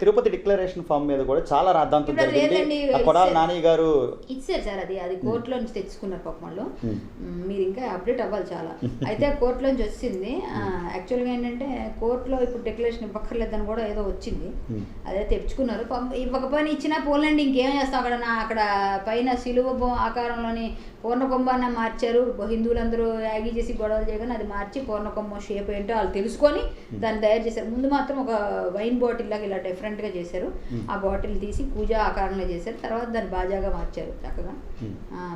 Tirupati declaration form మీద కూడా చాలా రాద్ధాంతం జరిగింది. కొడాలి నాని గారు ఇచ్చారు సార్, అది కోర్టులో నుంచి తెచ్చుకున్నారు పాపం వాళ్ళు. మీరు ఇంకా అప్డేట్ అవ్వాలి చాలా. అయితే కోర్టులోంచి వచ్చింది. యాక్చువల్గా ఏంటంటే కోర్టులో ఇప్పుడు డిక్లరేషన్ ఇవ్వక్కర్లేదని కూడా ఏదో వచ్చింది, అదే తెచ్చుకున్నారు. ఇవ్వకపోయినా ఇచ్చినా పోలండి, ఇంకేం చేస్తాం అక్కడ పైన సిలువ ఆకారంలోని పూర్ణకుంభాన్ని మార్చారు. హిందువులందరూ యాగి చేసి గొడవలు చేయగానే అది మార్చి పూర్ణకుంభం షేప్ ఏంటో వాళ్ళు తెలుసుకొని దాన్ని తయారు చేశారు. ముందు మాత్రం ఒక వైన్ బాటిల్ లాగా ఇలా డిఫరెంట్గా చేశారు. ఆ బాటిల్ తీసి పూజా ఆకారంలో చేశారు. తర్వాత దాన్ని బాజాగా మార్చారు. చక్కగా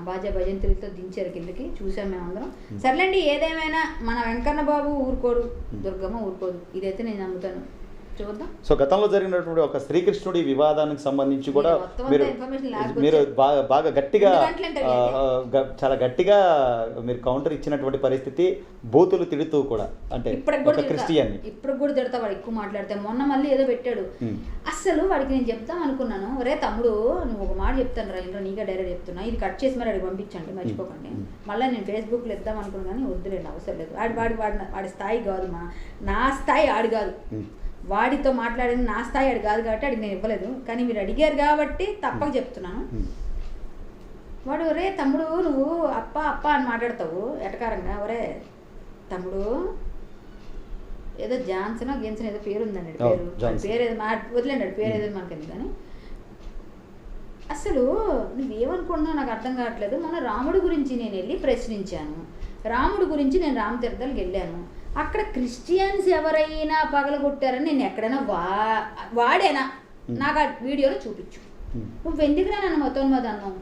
బాజా భజంతులతో దించారు కిందకి. చూసాం మేమందరం. సర్లేండి, ఏదేమైనా మన వెంకన్న బాబు ఊరుకోడు, దుర్గమ్మ ఊరుకోదు, ఇదైతే నేను నమ్ముతాను. చూద్దాం. సో గతంలో జరిగినటువంటి ఒక శ్రీకృష్ణుడి వివాదానికి సంబంధించి కూడా మీరు బాగా గట్టిగా చాలా గట్టిగా మీరు కౌంటర్ ఇచ్చినటువంటి పరిస్థితి, బూతులు తిడుతూ కూడా, అంటే క్రిస్టియన్ ఇప్పుడు కూడా తిడతా వాడు ఎక్కువ మాట్లాడితే. మొన్న మళ్ళీ ఏదో పెట్టాడు. అసలు వాడికి నేను చెప్తాం అనుకున్నాను, రే తమ్ముడు నువ్వు ఒక మాట చెప్తాను రా, ఇంట్లో నీకే డైరెక్ట్ చెప్తున్నా, ఇది కట్ చేసి మరి అడిగి పంపించండి, మర్చిపోకండి. మళ్ళీ నేను ఫేస్బుక్లో ఇద్దాం అనుకున్నాను కానీ వద్దులేండి, అవసరం లేదు. వాడి స్థాయి కాదు, నా స్థాయి ఆడు కాదు. వాడితో మాట్లాడింది నా స్థాయి ఆడు కాదు కాబట్టి అడిగి నేను ఇవ్వలేదు. కానీ మీరు అడిగారు కాబట్టి తప్పక చెప్తున్నాను. వాడు ఒరే తమ్ముడు నువ్వు అప్ప అప్ప అని మాట్లాడతావు ఎటకారంగా. ఒరే తమ్ముడు ఏదో జాన్సన్ గెన్సన్ ఏదో పేరు ఉందండి, పేరు ఏదో వదిలేండి, పేరు ఏదో మనకి. కానీ అసలు నువ్వేమనుకుంటున్నావు నాకు అర్థం కావట్లేదు. మన రాముడి గురించి నేను వెళ్ళి ప్రశ్నించాను, రాముడి గురించి నేను రామతీర్థాలకు వెళ్ళాను. అక్కడ క్రిస్టియన్స్ ఎవరైనా పగలగొట్టారని నేను ఎక్కడైనా వాడేనా నాకు ఆ వీడియోలో చూపించు. నువ్వు ఎందుకురా నన్ను మతోన్మాద అన్నావు?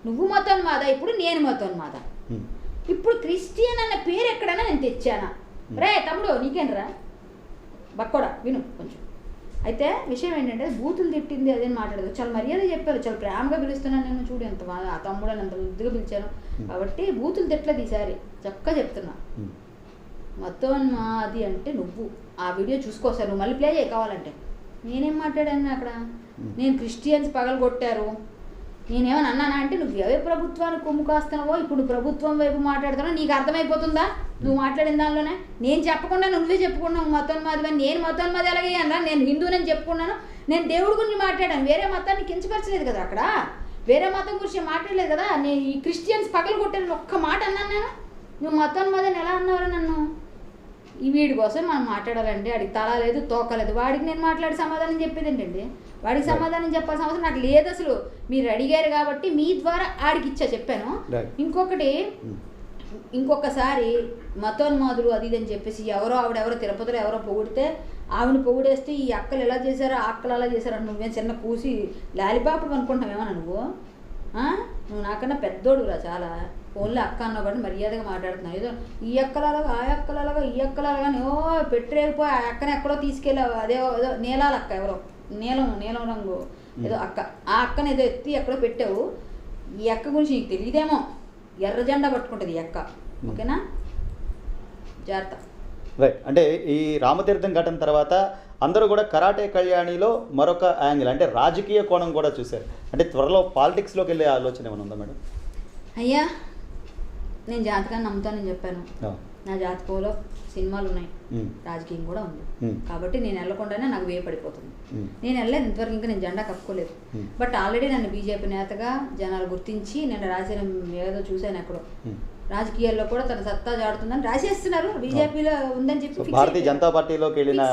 నువ్వు మతోన్మాద, ఇప్పుడు నేను మతోన్మాద. ఇప్పుడు క్రిస్టియన్ అన్న పేరు ఎక్కడైనా నేను తెచ్చానా? రే తమ్ముడు నీకేంట్రా బక్కోడా, విను కొంచెం. అయితే విషయం ఏంటంటే బూతులు తిట్టింది అదే మాట్లాడదు, చాలా మర్యాద చెప్పారు, చాలా ప్రేమగా పిలుస్తున్నాను నేను. చూడు ఎంత ఆ తమ్ముడు అని అంత ముద్దుగా పిలిచాను. కాబట్టి బూతులు తిట్టలేదు ఈసారి, చక్కగా చెప్తున్నా. మతోన్మాది అంటే నువ్వు ఆ వీడియో చూసుకోసారు, నువ్వు మళ్ళీ ప్లే చేయ కావాలంటే. నేనేం మాట్లాడాను అక్కడ? నేను క్రిస్టియన్స్ పగలగొట్టారు నేనేమని అన్నానా అంటే నువ్వు ఏ ప్రభుత్వానికి కొమ్ము కాస్తున్నావో ఇప్పుడు ప్రభుత్వం వైపు మాట్లాడుతున్నావు, నీకు అర్థమైపోతుందా నువ్వు మాట్లాడిన దానిలోనే? నేను చెప్పకుండా నువ్వే చెప్పుకున్నావు మతోన్మాది అని. నేను మతోన్మాది ఎలాగే అన్నా, నేను హిందూనని చెప్పుకున్నాను, నేను దేవుడి గురించి మాట్లాడాను, వేరే మతాన్ని కించపరచలేదు కదా, అక్కడ వేరే మతం గురించి మాట్లాడలేదు కదా. నేను ఈ క్రిస్టియన్స్ పగలగొట్టాను ఒక్క మాట అన్నాను నేను. నువ్వు మతోన్మాదని ఎలా అన్నావు నన్ను? ఈ వీడి కోసం మనం మాట్లాడాలండి, వాడికి తల లేదు తోక లేదు, వాడికి నేను మాట్లాడి సమాధానం చెప్పేది ఏంటండి? వాడికి సమాధానం చెప్పాల్సిన అవసరం నాకు లేదు అసలు. మీరు అడిగారు కాబట్టి మీ ద్వారా ఆడికి ఇచ్చా చెప్పాను. ఇంకొకటి, ఇంకొకసారి మతోన్మాదులు అది ఇది అని చెప్పేసి ఆవిడెవరో తిరుపతిలో ఎవరో పొగిడితే ఆవిడని పొగిడేస్తే ఈ అక్కలు ఎలా చేశారో ఆ అక్కలు అలా చేశారు. నువ్వేం చిన్న కూసి లాలిపాపుడు అనుకుంటున్నావేమన్నా నువ్వు? నువ్వు నాకన్నా పెద్దోడురా చాలా. ఫోన్లో అక్క అన్నావు కాబట్టి మర్యాదగా మాట్లాడుతున్నావు. ఏదో ఈ అక్కలలాగా ఆ అక్కలలాగా ఈ అక్కలలాగా ఓ పెట్టరేగిపోయి ఆ అక్కని ఎక్కడో తీసుకెళ్ళావు. ఏదో నీలాల అక్క, ఎవరో నీలం రంగు ఏదో అక్క, ఆ అక్కని ఏదో ఎత్తి ఎక్కడో పెట్టావు. ఈ అక్క గురించి నీకు తెలియదేమో, ఎర్ర జెండా పట్టుకుంటుంది ఈ అక్క, ఓకేనా? జాగ్రత్త. రైట్. అంటే ఈ రామతీర్థం ఘటన తర్వాత అందరూ కూడా కరాటే కళ్యాణిలో మరొక యాంగిల్ అంటే రాజకీయ కోణం కూడా చూశారు. అంటే త్వరలో పాలిటిక్స్లోకి వెళ్ళే ఆలోచన ఏమైనా ఉందా మేడం? అయ్యా నేను జాతకాన్ని నమ్ముతానని చెప్పాను. నా జాతకంలో సినిమాలు ఉన్నాయి, రాజకీయం కూడా ఉంది. కాబట్టి నేను వెళ్ళకుండానే నాకు వేయపడిపోతుంది. నేను వెళ్ళలేదు ఇంతవరకు, ఇంకా నేను జెండా కప్పుకోలేదు. బట్ ఆల్రెడీ నన్ను బీజేపీ నేతగా జనాలు గుర్తించి నేను రాసిన ఏదో చూశాను ఎక్కడో, రాజకీయాల్లో కూడా తన సత్తా చాడుతుందని రాసేస్తున్నారు. బీజేపీలో ఉందని చెప్పి భారతీయ జనతా పార్టీలోకి వెళ్ళిన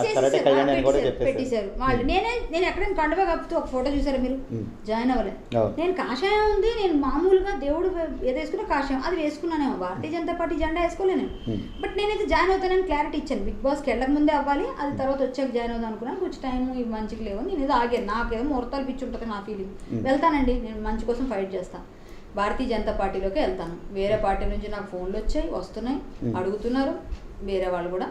పెట్టేశారు వాళ్ళు. నేను ఎక్కడైనా కండువా కప్పుతూ ఒక ఫోటో చూసారు మీరు? జాయిన్ అవ్వలేదు. నేను కాషాయం ఉంది, నేను మామూలుగా దేవుడు ఏదో వేసుకున్నా కాషాయం అది వేసుకున్నానేమో, భారతీయ జనతా పార్టీ జెండా వేసుకోలేను. బట్ నేనైతే జాయిన్ అవుతానని క్లారిటీ ఇచ్చాను. బిగ్ బాస్కి వెళ్ళక ముందే అవ్వాలి, అది తర్వాత వచ్చాక జాయిన్ అవుదాం అనుకున్నాను. కొంచెం టైం ఇవి మంచిగా లేవు, నేను ఏదో ఆగాను. నాకేదో ముహూర్తాలు పిచ్చి ఉంటుంది నా ఫీలింగ్. వెళ్తానండి, నేను మంచి కోసం ఫైట్ చేస్తాను. భారతీయ జనతా పార్టీలోకి వెళ్తాను. వేరే పార్టీ నుంచి నాకు ఫోన్లు వచ్చాయి, వస్తున్నాయి, అడుగుతున్నారు వేరే వాళ్ళు కూడా.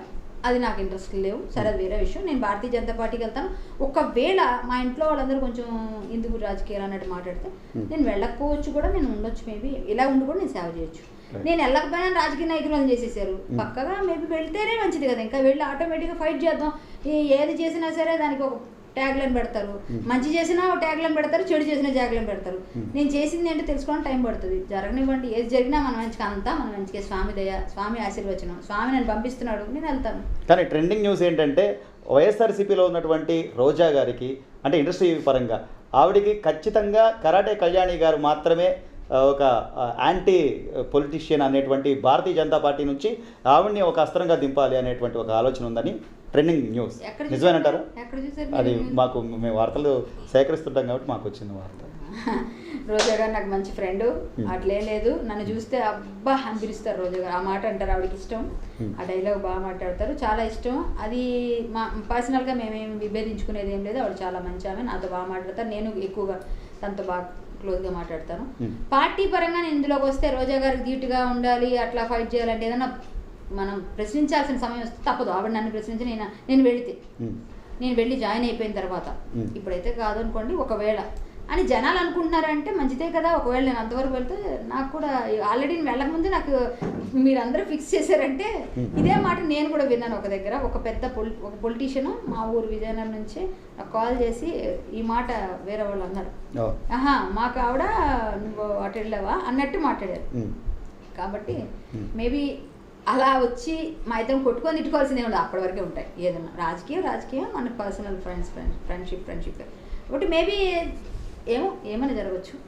అది నాకు ఇంట్రెస్ట్ లేవు, సరే అది వేరే విషయం. నేను భారతీయ జనతా పార్టీకి వెళ్తాను. ఒకవేళ మా ఇంట్లో వాళ్ళందరూ కొంచెం ఎందుకు రాజకీయాలు అన్నట్టు మాట్లాడితే నేను వెళ్ళకపోవచ్చు కూడా, నేను ఉండొచ్చు, మేబీ ఇలా ఉండి కూడా నేను సేవ చేయొచ్చు. నేను వెళ్ళకపోయినా రాజకీయ నాయకులను చేసేసారు. పక్కగా మేబీ వెళ్తేనే మంచిది కదా, ఇంకా వెళ్ళి ఆటోమేటిక్గా ఫైట్ చేద్దాం. ఏది చేసినా సరే దానికి ఒక ట్యాగ్ లైన్ పెడతారు, మంచి చేసినా ట్యాగ్ లైన్ పెడతారు, చెడు చేసినా ట్యాగ్ లైన్ పెడతారు. నేను చేసింది ఏంటో తెలుసుకోవడం టైం పడుతుంది. జరగనివ్వండి, ఏది జరిగినా మన మంచిగా, అంతా మన మంచిగా. స్వామి దయ, స్వామి ఆశీర్వచనం, స్వామి నన్ను పంపిస్తున్నాడు, నేను వెళ్తాను. కానీ ట్రెండింగ్ న్యూస్ ఏంటంటే వైఎస్ఆర్సీపీలో ఉన్నటువంటి రోజా గారికి, అంటే ఇండస్ట్రీ పరంగా ఆవిడికి ఖచ్చితంగా కరాటే కళ్యాణి గారు మాత్రమే ఒక యాంటీ పొలిటీషియన్ అనేటువంటి భారతీయ జనతా పార్టీ నుంచి ఆవిడ్ని ఒక అస్త్రంగా దింపాలి అనేటువంటి ఒక ఆలోచన ఉందని ట్రెండింగ్ న్యూస్. నిజమేనంటారా? అది మాకు మేము వార్తలు సేకరిస్తుంటాం కాబట్టి మాకు వచ్చింది వార్త. రోజా గారు నాకు మంచి ఫ్రెండ్, అట్లే లేదు. నన్ను చూస్తే అబ్బా అని పిలుస్తారు రోజా గారు, ఆ మాట అంటారు. ఆవిడకి ఇష్టం, ఆ డైలాగ్ బాగా మాట్లాడతారు, చాలా ఇష్టం. అది మా పర్సనల్గా మేమేమి విభేదించుకునేది ఏం లేదు. ఆవిడ చాలా మంచి ఆమె, నాతో బాగా మాట్లాడతారు. నేను ఎక్కువగా తనతో బాగా క్లోజ్గా మాట్లాడతాను. పార్టీ పరంగా నేను ఇందులోకి వస్తే రోజా గారికి ధీటుగా ఉండాలి, అట్లా ఫైట్ చేయాలంటే ఏదన్నా మనం ప్రశ్నించాల్సిన సమయం వస్తే తప్పదు. ఆవిడ నన్ను ప్రశ్నించి నేను వెళ్ళి జాయిన్ అయిపోయిన తర్వాత, ఇప్పుడైతే కాదు అనుకోండి, ఒకవేళ అని జనాలు అనుకుంటున్నారంటే మంచిదే కదా. ఒకవేళ నేను అంతవరకు వెళ్తే నాకు కూడా ఆల్రెడీ వెళ్ళకముందే నాకు మీరందరూ ఫిక్స్ చేశారంటే ఇదే మాట నేను కూడా విన్నాను ఒక దగ్గర. ఒక పెద్ద ఒక పొలిటీషియన్ మా ఊరు విజయనగరం నుంచి నాకు కాల్ చేసి ఈ మాట వేరే వాళ్ళు అన్నారు, మాకు ఆవిడ నువ్వు అటు వెళ్ళావా అన్నట్టు మాట్లాడారు. కాబట్టి మేబీ అలా వచ్చి మా ఇద్దరం కొట్టుకొని తిట్టుకోవాల్సిందే ఉండదు, అప్పటి వరకే ఉంటాయి. ఏదన్నా రాజకీయం మన పర్సనల్ ఫ్రెండ్షిప్ కాబట్టి మేబీ ఏమో ఏమైనా జరగవచ్చు.